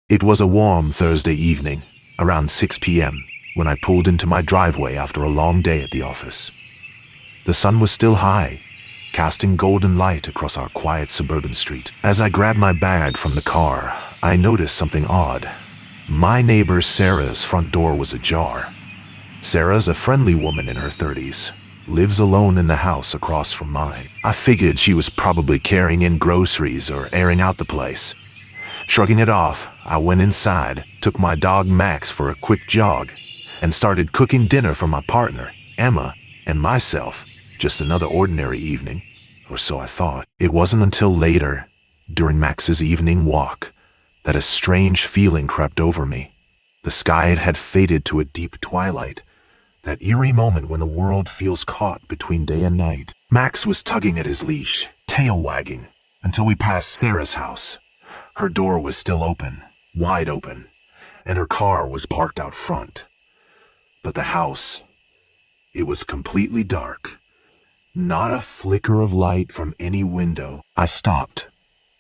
It was a warm Thursday evening, around 6 p.m., when I pulled into my driveway after a long day at the office. The sun was still high, casting golden light across our quiet suburban street. As I grabbed my bag from the car, I noticed something odd. My neighbor Sarah's front door was ajar. Sarah's a friendly woman in her 30s, lives alone in the house across from mine. I figured she was probably carrying in groceries or airing out the place. Shrugging it off, I went inside, took my dog Max for a quick jog, and started cooking dinner for my partner, Emma, and myself. Just another ordinary evening, or so I thought. It wasn't until later, during Max's evening walk, that a strange feeling crept over me. The sky had faded to a deep twilight, that eerie moment when the world feels caught between day and night. Max was tugging at his leash, tail wagging, until we passed Sarah's house. Her door was still open, wide open, and her car was parked out front. But the house, it was completely dark. Not a flicker of light from any window. I stopped,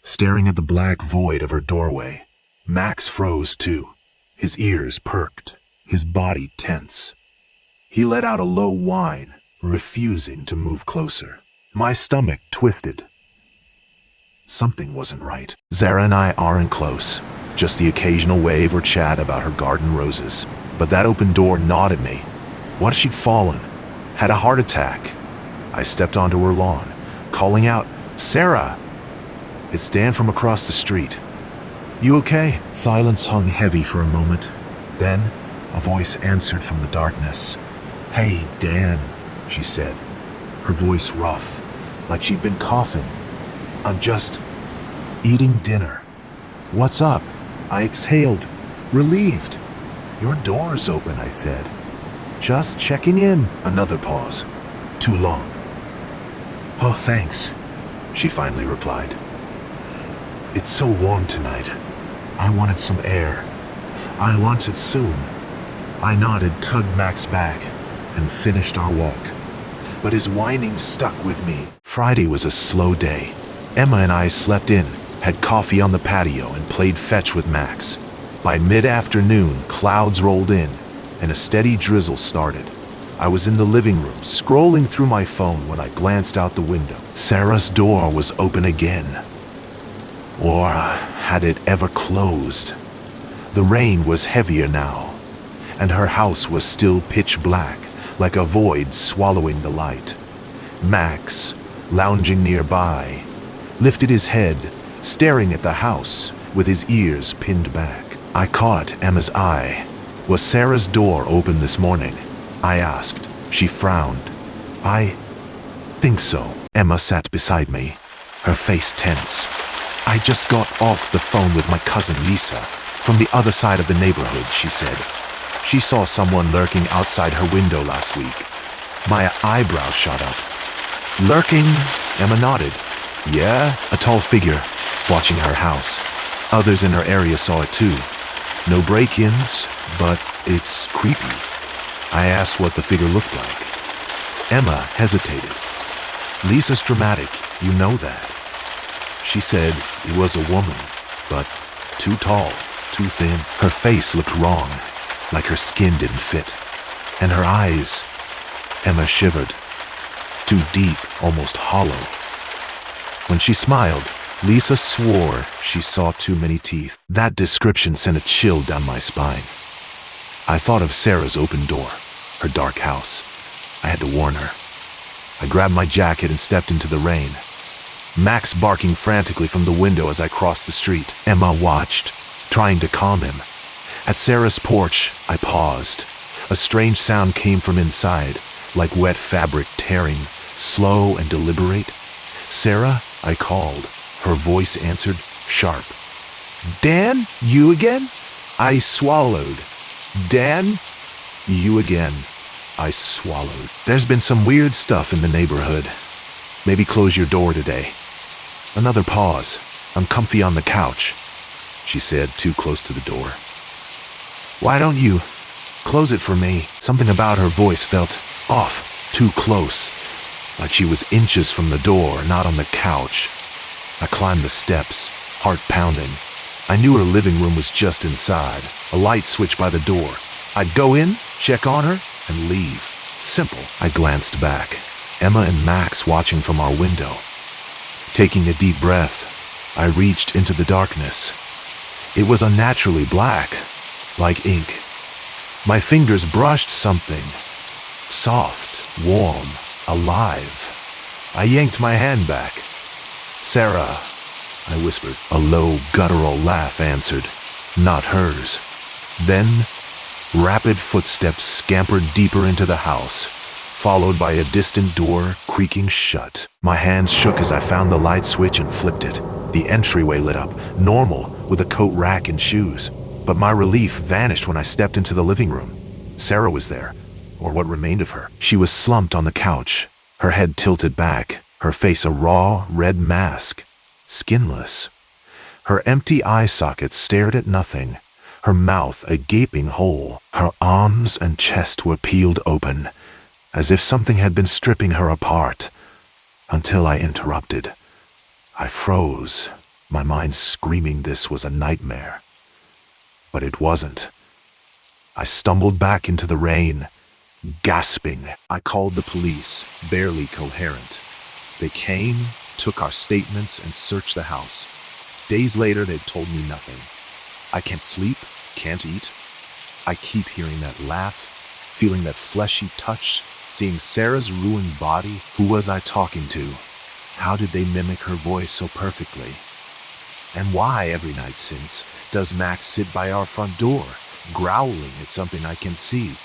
staring at the black void of her doorway. Max froze too, his ears perked, his body tense. He let out a low whine, refusing to move closer. My stomach twisted. Something wasn't right. Zara and I aren't close, just the occasional wave or chat about her garden roses. But that open door gnawed at me. What if she'd fallen? Had a heart attack? I stepped onto her lawn, calling out, "Sarah!" It's Dan from across the street. "You okay?" Silence hung heavy for a moment. Then, a voice answered from the darkness. "Hey, Dan," she said, her voice rough, like she'd been coughing. "I'm just eating dinner." "What's up?" I exhaled, relieved. "Your door's open," I said. "Just checking in." Another pause. Too long. "Oh, thanks," she finally replied. "It's so warm tonight. I wanted some air. I want it soon." I nodded, tugged Max back, and finished our walk. But his whining stuck with me. Friday was a slow day. Emma and I slept in, had coffee on the patio, and played fetch with Max. By mid-afternoon, clouds rolled in, and a steady drizzle started. I was in the living room, scrolling through my phone when I glanced out the window. Sarah's door was open again. Or had it ever closed? The rain was heavier now, and her house was still pitch black, like a void swallowing the light. Max, lounging nearby, lifted his head, staring at the house with his ears pinned back. I caught Emma's eye. "Was Sarah's door open this morning?" I asked. She frowned. "I think so." Emma sat beside me, her face tense. "I just got off the phone with my cousin Lisa, from the other side of the neighborhood," she said. "She saw someone lurking outside her window last week." My eyebrows shot up. "Lurking?" Emma nodded. "Yeah, a tall figure, watching her house. Others in her area saw it too. No break-ins, but it's creepy." I asked what the figure looked like. Emma hesitated. "Lisa's dramatic, you know that." She said it was a woman, but too tall, too thin. Her face looked wrong, like her skin didn't fit. And her eyes, Emma shivered. Too deep, almost hollow. When she smiled, Lisa swore she saw too many teeth. That description sent a chill down my spine. I thought of Sarah's open door, her dark house. I had to warn her. I grabbed my jacket and stepped into the rain. Max barking frantically from the window as I crossed the street. Emma watched, trying to calm him. At Sarah's porch, I paused. A strange sound came from inside, like wet fabric tearing, slow and deliberate. "Sarah?" I called. Her voice answered, sharp. "Dan, you again?" I swallowed. "Dan, you again." I swallowed. "There's been some weird stuff in the neighborhood. Maybe close your door today." Another pause. "I'm comfy on the couch," she said, too close to the door. "Why don't you close it for me?" Something about her voice felt off, too close. like she was inches from the door, not on the couch. I climbed the steps, heart pounding. I knew her living room was just inside, a light switch by the door. I'd go in, check on her, and leave. Simple. I glanced back. Emma and Max watching from our window. Taking a deep breath, I reached into the darkness. It was unnaturally black, like ink. My fingers brushed something. Soft, warm, alive. I yanked my hand back. "Sarah," I whispered. A low, guttural laugh answered, not hers. Then, rapid footsteps scampered deeper into the house, followed by a distant door creaking shut. My hands shook as I found the light switch and flipped it. The entryway lit up, normal, with a coat rack and shoes. But my relief vanished when I stepped into the living room. Sarah was there, or what remained of her. She was slumped on the couch, her head tilted back, her face a raw, red mask, skinless. Her empty eye sockets stared at nothing, her mouth a gaping hole. Her arms and chest were peeled open, as if something had been stripping her apart, until I interrupted. I froze, my mind screaming this was a nightmare. But it wasn't. I stumbled back into the rain, gasping. I called the police, barely coherent. They came, took our statements, and searched the house. Days later, they'd told me nothing. I can't sleep, can't eat. I keep hearing that laugh, feeling that fleshy touch, seeing Sarah's ruined body. Who was I talking to? How did they mimic her voice so perfectly? And why, every night since, does Max sit by our front door, growling at something I can see?